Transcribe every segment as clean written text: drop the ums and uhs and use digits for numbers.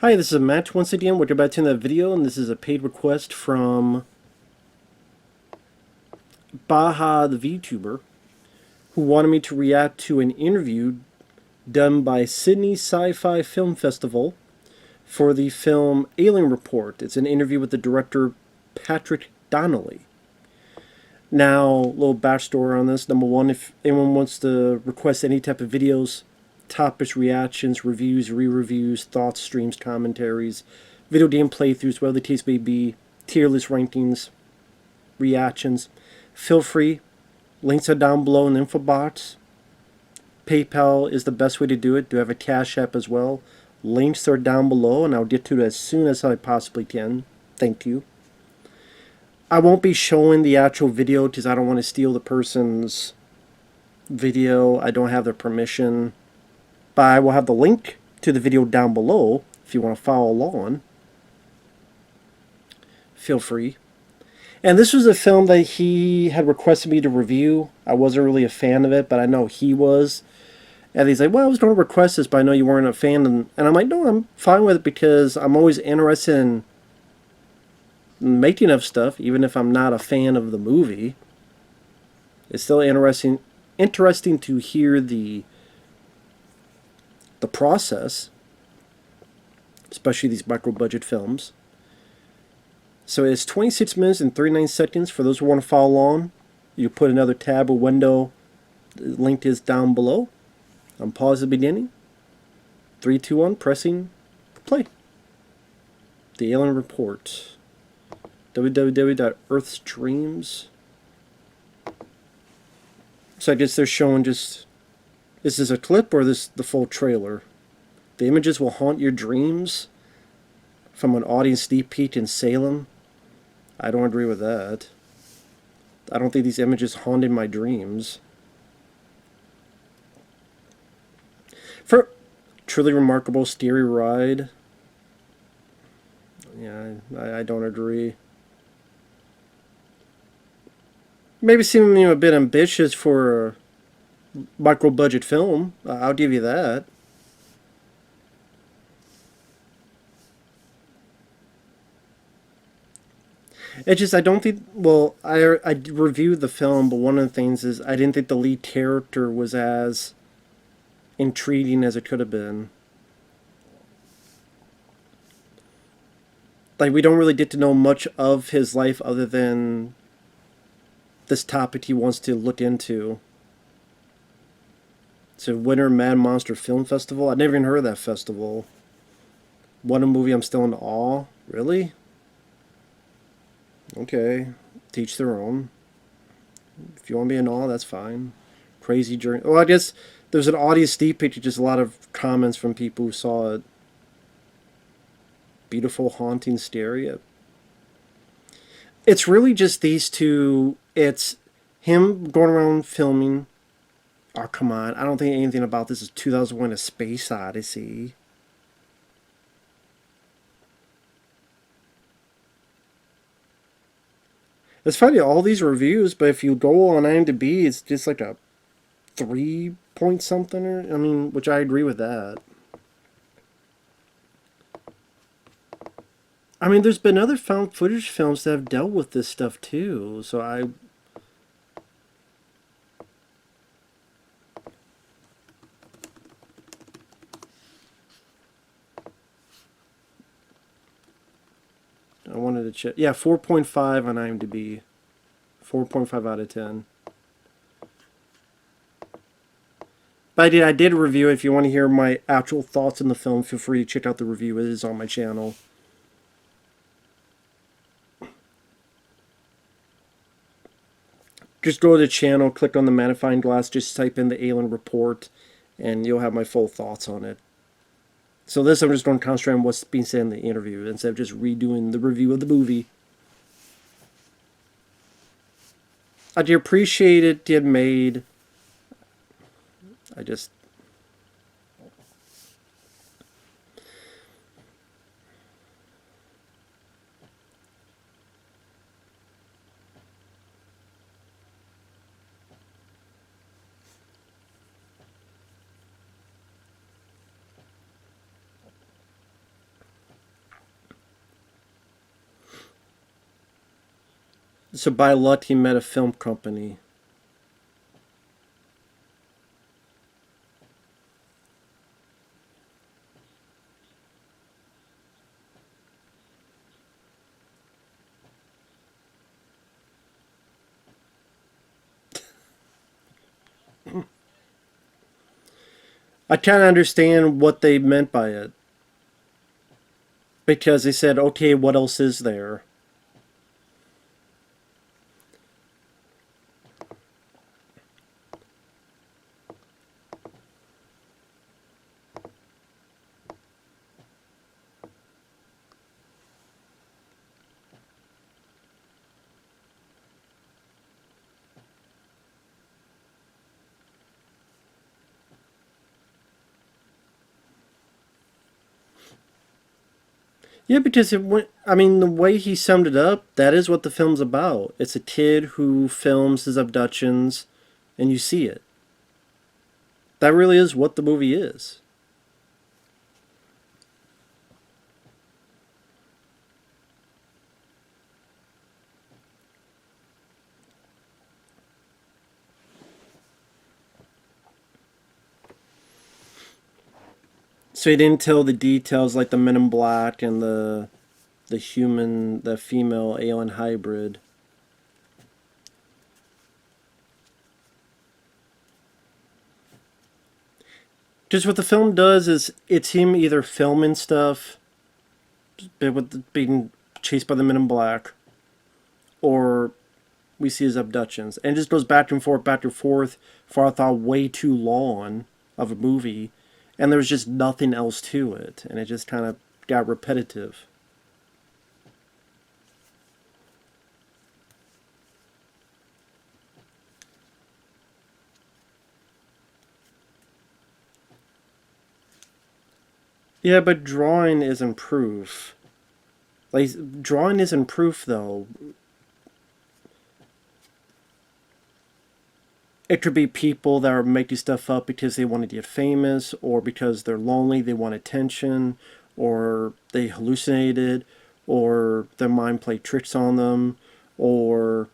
Hi, this is Matt once again. Welcome back to another video, and this is a paid request from Baja the VTuber, who wanted me to react to an interview done by Sydney Sci-Fi Film Festival for the film Alien Report. It's an interview with the director Patrick Donnelly. Now, a little backstory on this. Number one, if anyone wants to request any type of videos, topics, reactions, reviews, re-reviews, thoughts, streams, commentaries, video game playthroughs, whatever the case may be, tier list rankings, reactions, feel free. Links are down below in the info box. PayPal is the best way to do it. Do have a Cash App as well. Links are down below, and I'll get to it as soon as I possibly can. Thank you. I won't be showing the actual video because I don't want to steal the person's video. I don't have their permission. But I will have the link to the video down below if you want to follow along. Feel free. And this was a film that he had requested me to review. I wasn't really a fan of it, but I know he was. And he's like, well, I was going to request this, but I know you weren't a fan. And I'm like, no, I'm fine with it because I'm always interested in making of stuff, even if I'm not a fan of the movie. It's still interesting to hear the process, especially these micro-budget films. So it's 26 minutes and 39 seconds. For those who want to follow along, you put another tab or window. The link is down below. I'm pause at the beginning. 3, 2, 1, pressing play. The Alien Report. www.earthstreams. So I guess they're showing just... Is this a clip or this the full trailer? The images will haunt your dreams from an audience sneak peek in Salem. I don't agree with that. I don't think these images haunted my dreams. For truly remarkable scary ride. Yeah, I don't agree. Maybe seeming a bit ambitious for a micro-budget film. I'll give you that. It's just, I don't think, well, I reviewed the film, but one of the things is I didn't think the lead character was as intriguing as it could have been. Like, we don't really get to know much of his life other than this topic he wants to look into. It's a Winter Mad Monster Film Festival. I'd never even heard of that festival. What a movie, I'm still in awe. Really? Okay. Teach their own. If you want to be in awe, that's fine. Crazy journey. Well, I guess there's an audience sneak peek, just a lot of comments from people who saw it. Beautiful, haunting, scary. It's really just these two. It's him going around filming. Oh, come on. I don't think anything about this is 2001: A Space Odyssey. It's funny, all these reviews, but if you go on IMDb, it's just like a 3 point something, or, I mean, which I agree with that. I mean, there's been other found footage films that have dealt with this stuff too, so I wanted to check. Yeah, 4.5 on IMDb. 4.5 out of 10. But I did a review. If you want to hear my actual thoughts on the film, feel free to check out the review. It is on my channel. Just go to the channel, click on the magnifying glass, just type in the Alien Report, and you'll have my full thoughts on it. So this, I'm just going to concentrate on what's being said in the interview instead of just redoing the review of the movie. I do appreciate it getting made. I just... So by luck, he met a film company. I kind of understand what they meant by it because they said, "Okay, what else is there?" Yeah, because it went. I mean, the way he summed it up, that is what the film's about. It's a kid who films his abductions, and you see it. That really is what the movie is. So he didn't tell the details like the Men in Black and the female alien hybrid. Just what the film does is it's him either filming stuff, with being chased by the Men in Black, or we see his abductions, and it just goes back and forth for I thought way too long of a movie, and there was just nothing else to it, and it just kind of got repetitive. Yeah, but drawing isn't proof. Like drawing isn't proof though. It could be people that are making stuff up because they want to get famous, or because they're lonely, they want attention, or they hallucinated, or their mind played tricks on them, or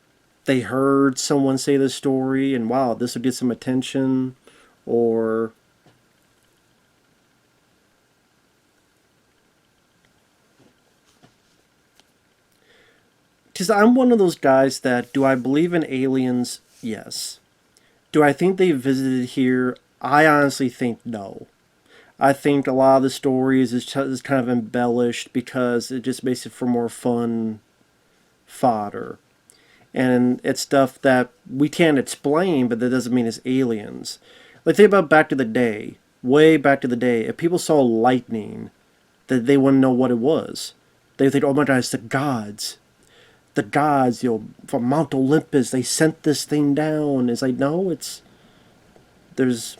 they heard someone say this story and wow, this would get some attention, or because I'm one of those guys that do I believe in aliens? Yes. Do I think they visited here? I honestly think no. I think a lot of the stories is kind of embellished because it just makes it for more fun fodder. And it's stuff that we can't explain, but that doesn't mean it's aliens. Like, think about back to the day, way back to the day. If people saw lightning, that they wouldn't know what it was. They would think, oh my god, it's the gods. The gods, from Mount Olympus, they sent this thing down. It's like, no, there's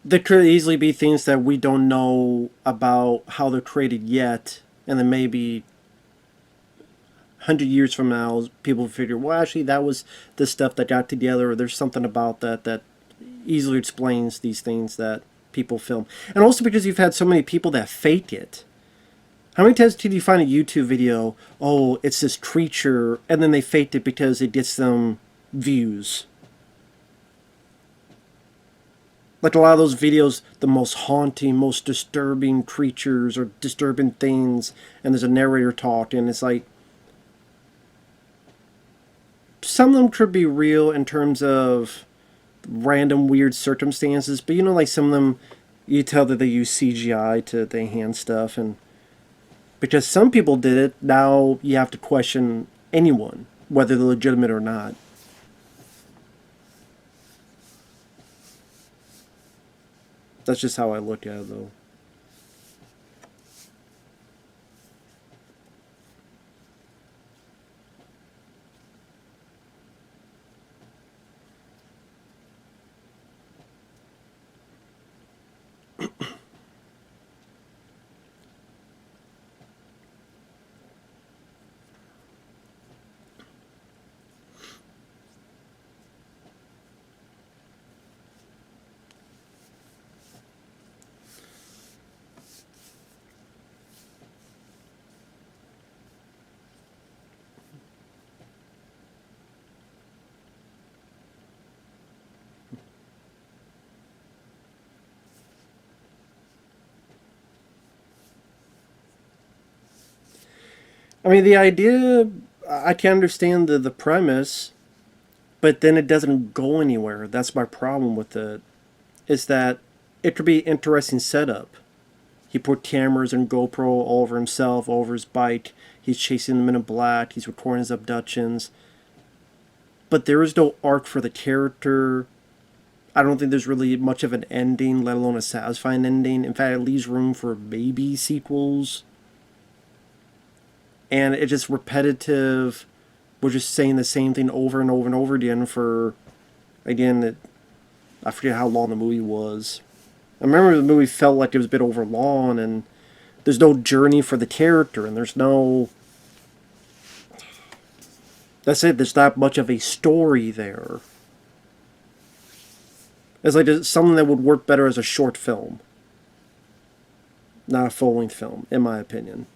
there could easily be things that we don't know about how they're created yet, and then maybe 100 years from now, people figure, well, actually, that was the stuff that got together, or there's something about that easily explains these things that people film. And also because you've had so many people that fake it. How many times did you find a YouTube video, oh, it's this creature, and then they faked it because it gets them views? Like a lot of those videos, the most haunting, most disturbing creatures or disturbing things, and there's a narrator talking, and it's like, some of them could be real in terms of random weird circumstances, but like some of them, you tell that they use CGI to enhance stuff, and because some people did it, now you have to question anyone, whether they're legitimate or not. That's just how I look at it, though. I mean, the idea, I can understand the premise, but then it doesn't go anywhere. That's my problem with it. Is that it could be interesting setup. He put cameras and GoPro all over himself, all over his bike. He's chasing the men in black. He's recording his abductions. But there is no arc for the character. I don't think there's really much of an ending, let alone a satisfying ending. In fact, it leaves room for maybe sequels. And it's just repetitive. We're just saying the same thing over and over and over again for, again, I forget how long the movie was. I remember the movie felt like it was a bit overlong, and there's no journey for the character, and there's no. That's it. There's not much of a story there. It's like it's something that would work better as a short film, not a full-length film, in my opinion.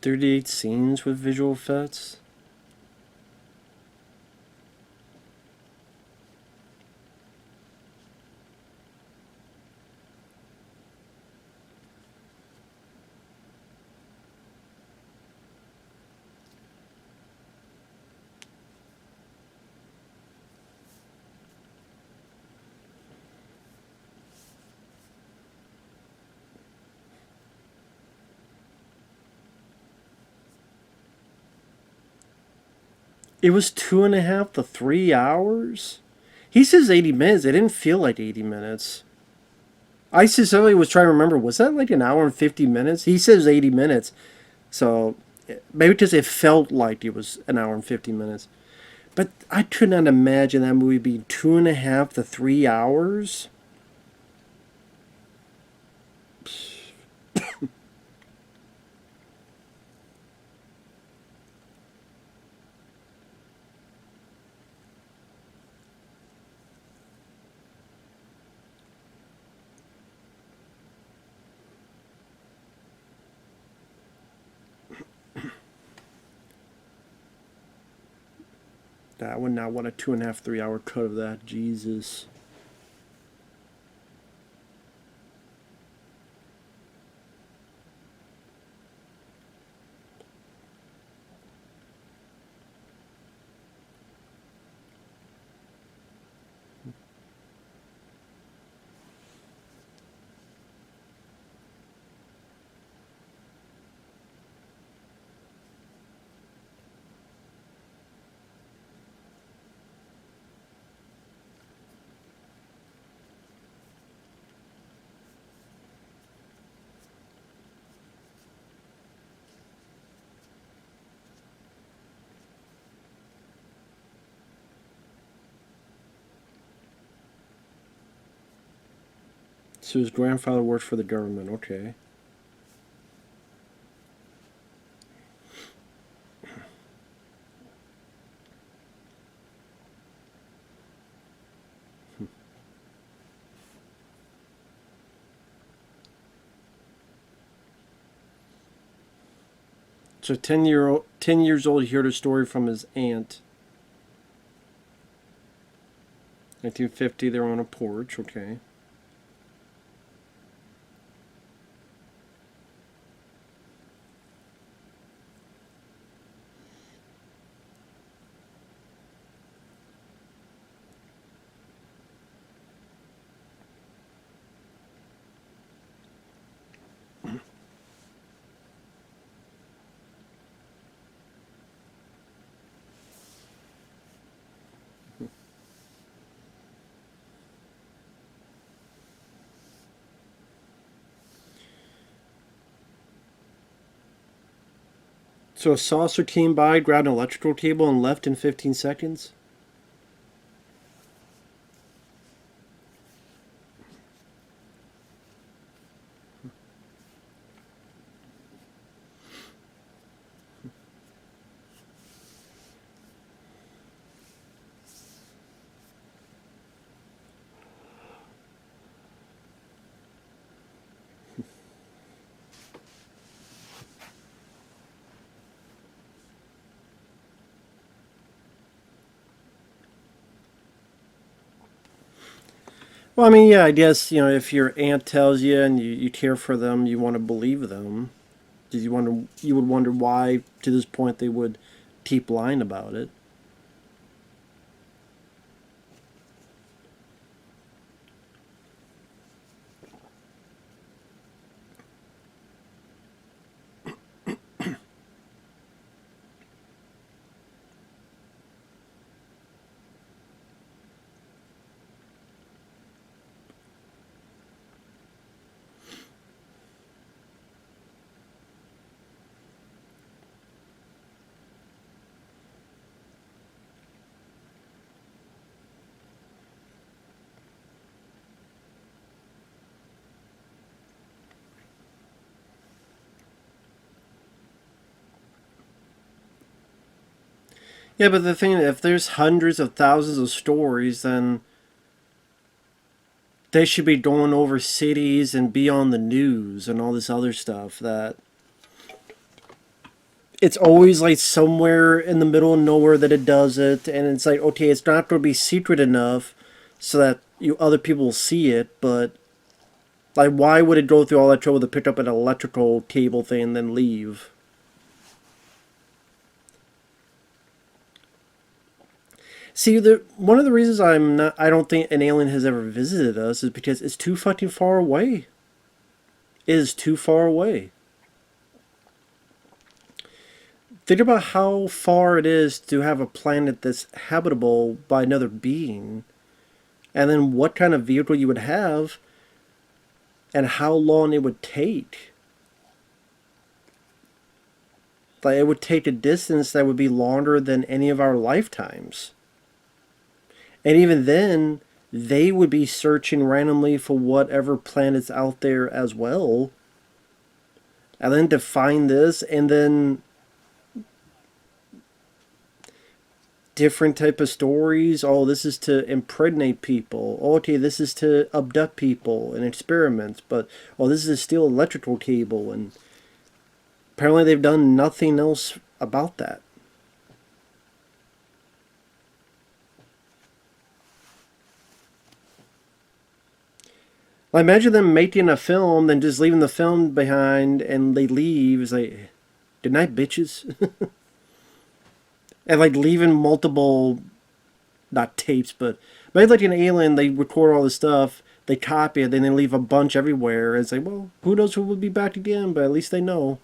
38 scenes with visual effects. It was 2.5 to 3 hours. He says 80 minutes. It didn't feel like 80 minutes. I sincerely was trying to remember, was that like an hour and 50 minutes? He says 80 minutes. So maybe because it felt like it was an hour and 50 minutes. But I could not imagine that movie being 2.5 to 3 hours. I would not want a 2.5, 3 hour cut of that. Jesus. So his grandfather worked for the government. Okay. So 10 years old, he heard a story from his aunt. 1950, they're on a porch. Okay. So a saucer came by, grabbed an electrical cable, and left in 15 seconds? Well, I mean, yeah, I guess, if your aunt tells you and you care for them, you want to believe them. You would wonder why, to this point, they would keep lying about it. Yeah, but the thing, if there's hundreds of thousands of stories, then they should be going over cities and be on the news and all this other stuff. That it's always like somewhere in the middle of nowhere that it does it, and it's like, okay, it's not going to be secret enough so that other people will see it, but like, why would it go through all that trouble to pick up an electrical cable thing and then leave? See, one of the reasons I don't think an alien has ever visited us is because it's too fucking far away. It is too far away. Think about how far it is to have a planet that's habitable by another being, and then what kind of vehicle you would have, and how long it would take. Like, it would take a distance that would be longer than any of our lifetimes. And even then, they would be searching randomly for whatever planets out there as well. And then to find this, and then different type of stories. Oh, this is to impregnate people. Oh, okay, this is to abduct people and experiments. But oh, this is to steal electrical cable, and apparently they've done nothing else about that. Like, imagine them making a film, then just leaving the film behind, and they leave. It's like, good night, bitches. And like leaving multiple, not tapes, but maybe like an alien, they record all this stuff, they copy it, then they leave a bunch everywhere, and say, well, who knows who will be back again, but at least they know.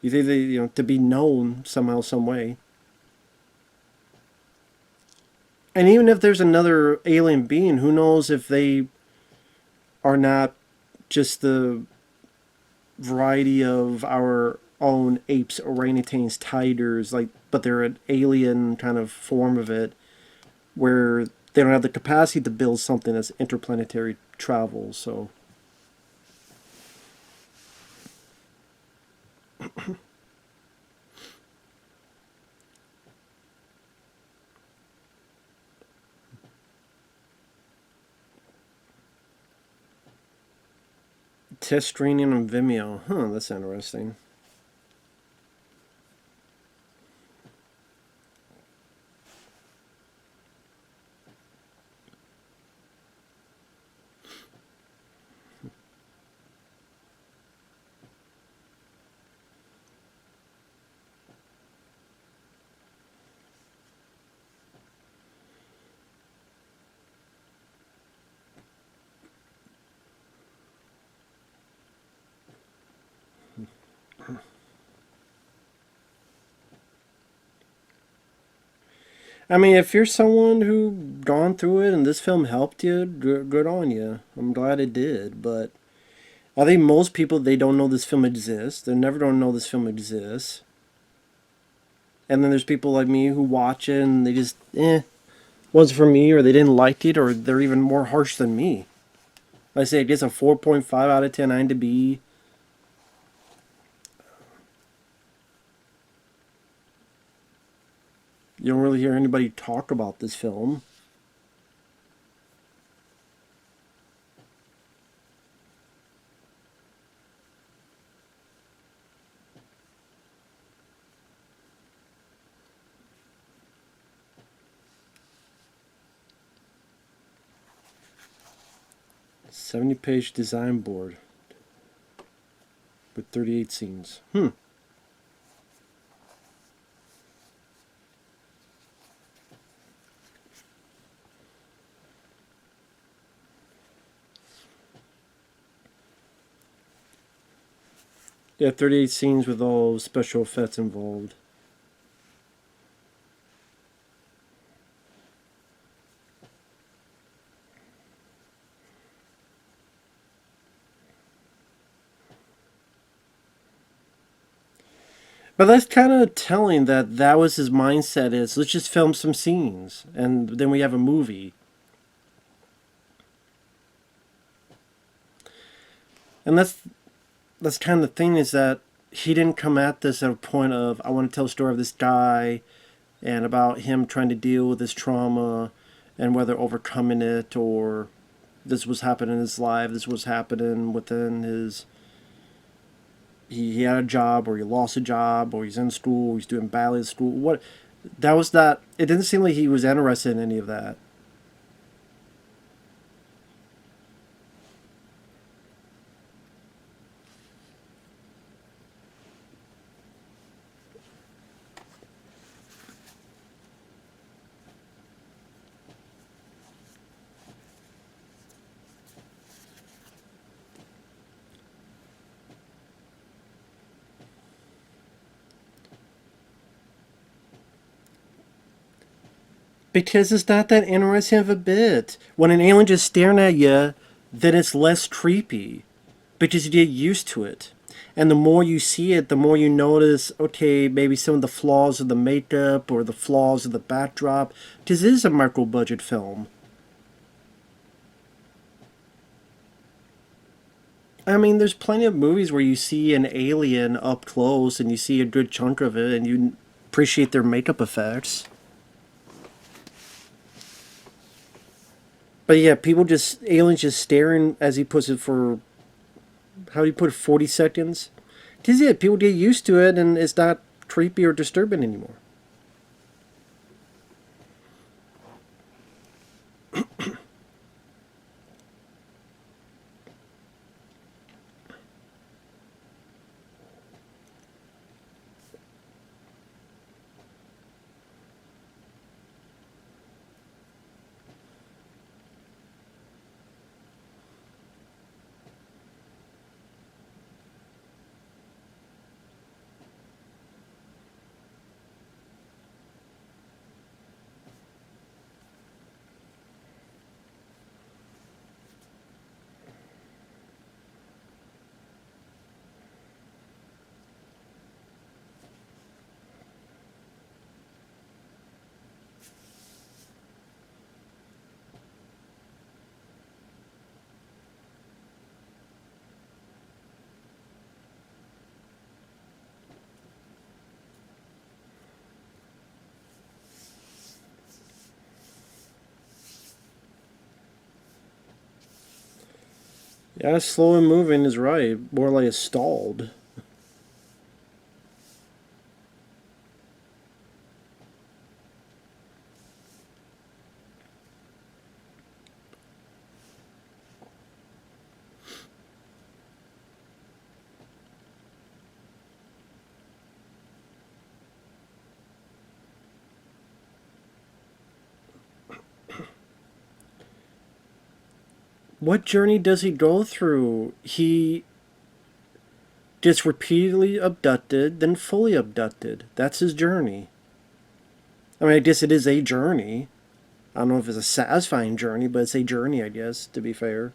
You think they, to be known somehow, some way. And even if there's another alien being, who knows if they are not just the variety of our own apes, orangutans, tigers, like, but they're an alien kind of form of it, where they don't have the capacity to build something that's interplanetary travel. So test screening on Vimeo. Huh, that's interesting. I mean, if you're someone who gone through it and this film helped you, good on you. I'm glad it did. But I think most people, they don't know this film exists. They're never gonna know this film exists. And then there's people like me who watch it and they just wasn't for me, or they didn't like it, or they're even more harsh than me. I say it gets a 4.5 out of 10 IMDb. You don't really hear anybody talk about this film. 70-page design board with 38 scenes. Yeah, 38 scenes with all special effects involved. But that's kind of telling that that was his mindset is, let's just film some scenes and then we have a movie. And that's kind of the thing, is that he didn't come at this at a point of, I want to tell a story of this guy and about him trying to deal with his trauma and whether overcoming it, or this was happening in his life, this was happening within his, he had a job, or he lost a job, or he's in school, or he's doing badly at school. What, that was not, it didn't seem like he was interested in any of that. Because it's not that interesting of a bit. When an alien just staring at you, then it's less creepy because you get used to it. And the more you see it, the more you notice, okay, maybe some of the flaws of the makeup or the flaws of the backdrop. Because it is a micro budget film. I mean, there's plenty of movies where you see an alien up close and you see a good chunk of it and you appreciate their makeup effects. But yeah, people just, aliens just staring, as he puts it, for, how do you put it, 40 seconds? Because yeah, people get used to it and it's not creepy or disturbing anymore. Yeah, slow and moving is right. More like it's stalled. What journey does he go through? He gets repeatedly abducted, then fully abducted. That's his journey. I mean, I guess it is a journey. I don't know if it's a satisfying journey, but it's a journey, I guess, to be fair.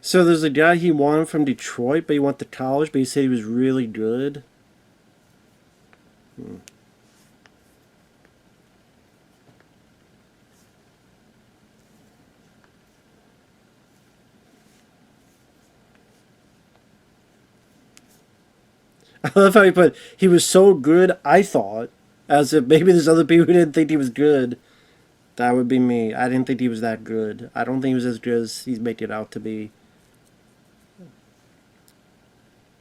So there's a guy he wanted from Detroit, but he went to college, but he said he was really good. Hmm. I love how he put, he was so good, I thought, as if maybe there's other people who didn't think he was good. That would be me. I didn't think he was that good. I don't think he was as good as he's making it out to be.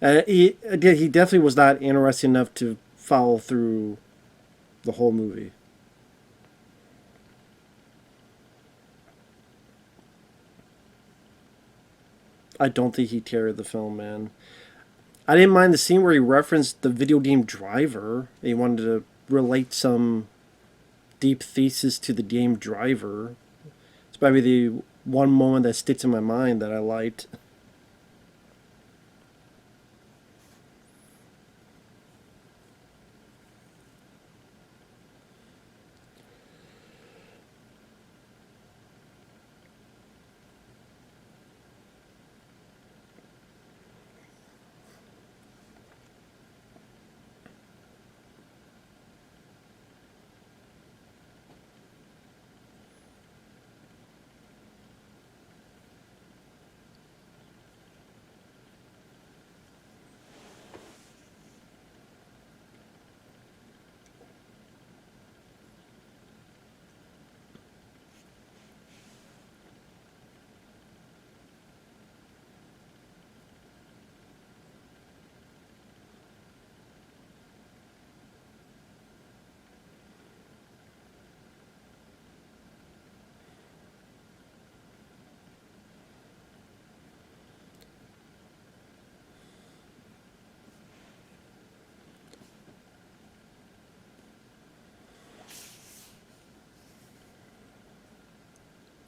Again, he definitely was not interesting enough to follow through the whole movie. I don't think he carried the film, man. I didn't mind the scene where he referenced the video game Driver. He wanted to relate some deep thesis to the game Driver. It's probably the one moment that sticks in my mind that I liked.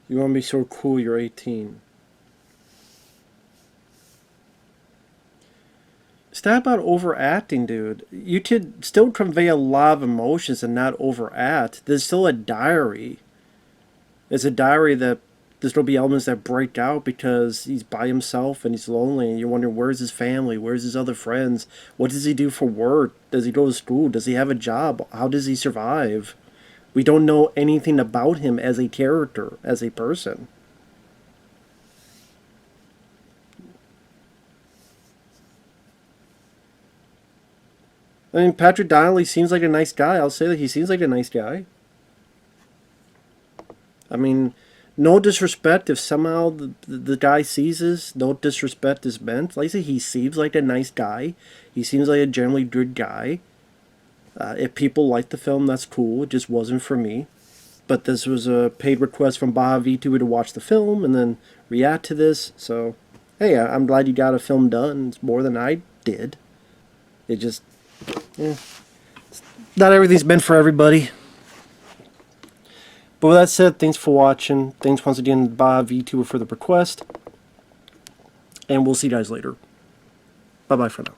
You want to be so cool, you're 18. It's not about overacting, dude. You could still convey a lot of emotions and not overact. There's still a diary. It's a diary that there's going to be elements that break out because he's by himself and he's lonely and you're wondering, where's his family? Where's his other friends? What does he do for work? Does he go to school? Does he have a job? How does he survive? We don't know anything about him as a character, as a person. I mean, Patrick Donnelly seems like a nice guy. I'll say that he seems like a nice guy. I mean, no disrespect if somehow the guy sees this, no disrespect is meant. Like I say, he seems like a nice guy. He seems like a generally good guy. If people like the film, that's cool. It just wasn't for me. But this was a paid request from Baja Vtuber to watch the film and then react to this. So, hey, I'm glad you got a film done. It's more than I did. It just, yeah. Not everything's meant for everybody. But with that said, thanks for watching. Thanks once again, Baja Vtuber, for the request. And we'll see you guys later. Bye-bye for now.